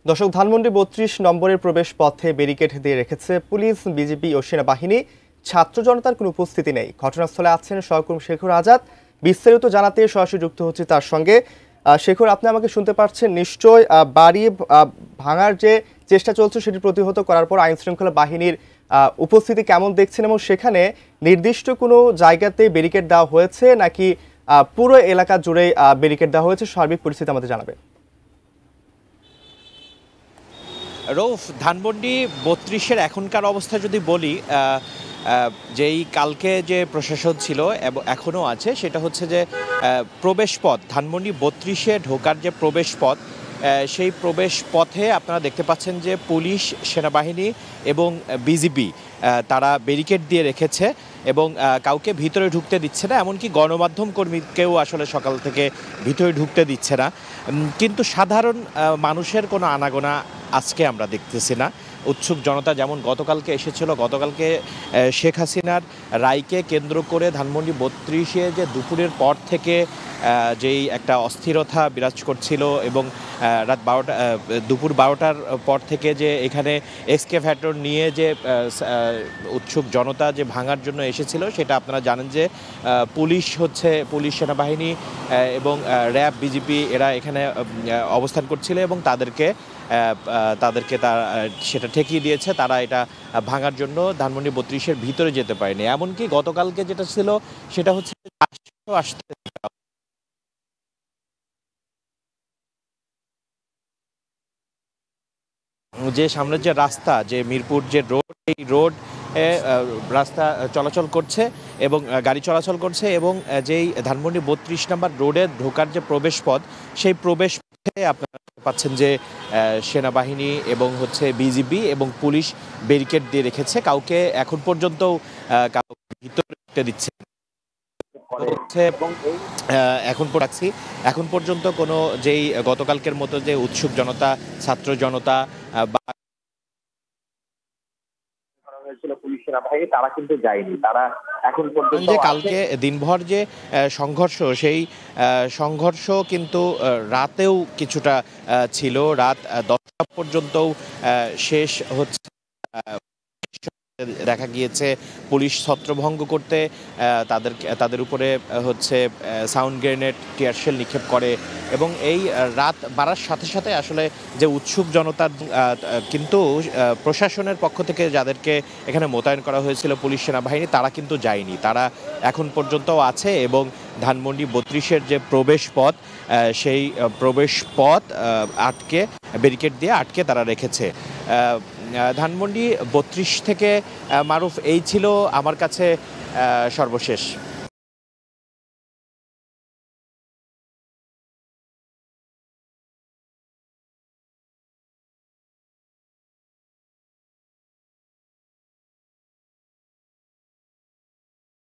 দর্শক, ধানমন্ডি ৩২ নম্বরের প্রবেশ পথে ব্যারিকেড দিয়ে রেখেছে পুলিশ, বিজিবি ও সেনাবাহিনী। ছাত্র জনতার কোনো উপস্থিতি নেই। ঘটনাস্থলে আছেন সহকর্মী শেখর আজাদ। বিস্তারিত জানাতে সরাসরি যুক্ত হচ্ছে তার সঙ্গে। শেখর, আপনি আমাকে শুনতে পাচ্ছেন নিশ্চয়? বাড়ি ভাঙার যে চেষ্টা চলছে সেটি প্রতিহত করার পর আইন শৃঙ্খলা বাহিনীর উপস্থিতি কেমন দেখছেন, এবং সেখানে নির্দিষ্ট কোনো জায়গাতে ব্যারিকেড দেওয়া হয়েছে নাকি পুরো এলাকা জুড়ে ব্যারিকেড দেওয়া হয়েছে? সার্বিক পরিস্থিতি আমাদের জানাবেন। রৌফ, ধানমন্ডি ৩২-এর এখনকার অবস্থা যদি বলি, যেই কালকে যে প্রশাসন ছিল এবং এখনও আছে, সেটা হচ্ছে যে প্রবেশ পথ, ধানমন্ডি ৩২-এ ঢোকার যে প্রবেশ পথ, সেই প্রবেশ পথে আপনারা দেখতে পাচ্ছেন যে পুলিশ, সেনাবাহিনী এবং বিজিবি তারা ব্যারিকেড দিয়ে রেখেছে এবং কাউকে ভিতরে ঢুকতে দিচ্ছে না। এমনকি গণমাধ্যম কর্মীকেও আসলে সকাল থেকে ভিতরে ঢুকতে দিচ্ছে না। কিন্তু সাধারণ মানুষের কোনো আনাগোনা আজকে আমরা দেখতেছি না। উৎসুক জনতা যেমন গতকালকে এসেছিল, গতকালকে শেখ হাসিনার রায়কে কেন্দ্র করে ধানমন্ডি ৩২-এ যে দুপুরের পর থেকে যেই একটা অস্থিরতা বিরাজ করছিল এবং রাত 12টা দুপুর 12টার পর থেকে যে এখানে এক্সকেভেটর নিয়ে যে উৎসুক জনতা যে ভাঙার জন্য এসেছিল, সেটা আপনারা জানেন যে পুলিশ, সেনাবাহিনী এবং র্যাব, বিজিপি এরা এখানে অবস্থান করছিল এবং তাদেরকে সেটা ঠেকিয়ে দিয়েছে। তারা এটা ভাঙার জন্য ধানমন্ডি ৩২-এর ভিতরে যেতে পারেনি। এমনকি গতকালকে যেটা ছিল সেটা হচ্ছে আসতে যে সামনের যে রাস্তা, যে মিরপুর যে রোড, এই রোড রাস্তা চলাচল করছে এবং গাড়ি চলাচল করছে এবং যেই ধানমন্ডি ৩২ নম্বর রোডে ঢোকার যে প্রবেশ পথ, সেই প্রবেশ পথে আপনারা পাচ্ছেন যে সেনাবাহিনী এবং বিজিবি এবং পুলিশ ব্যারিকেড দিয়ে রেখেছে। কাউকে এখন পর্যন্ত ভিতরে ঢুকতে দিচ্ছে এখন পর্যন্ত কোনো যেই গতকালকের মতো যে উৎসুক জনতা, ছাত্র জনতা বা তারা কিন্তু যায়নি। তারা এখন পর্যন্ত যে কালকে দিনভর যে সংঘর্ষ, সেই সংঘর্ষ কিন্তু রাতেও কিছুটা ছিল। রাত 10টা পর্যন্তও শেষ হচ্ছে। দেখা গিয়েছে পুলিশ ছত্রভঙ্গ করতে তাদের উপরে সাউন্ড গ্রেনেড, টিয়ারশেল নিক্ষেপ করে এবং এই রাত বাড়ার সাথে সাথে আসলে যে উৎসুক জনতার কিন্তু প্রশাসনের পক্ষ থেকে যাদেরকে এখানে মোতায়েন করা হয়েছিল, পুলিশ, সেনাবাহিনী, তারা কিন্তু যায়নি। তারা এখন পর্যন্তও আছে এবং ধানমন্ডি ৩২-এর যে প্রবেশ পথ, সেই প্রবেশ পথ ব্যারিকেড দিয়ে আটকে তারা রেখেছে। ধানমন্ডি ৩২ থেকে মারুফ, এই ছিল আমার কাছে সর্বশেষ।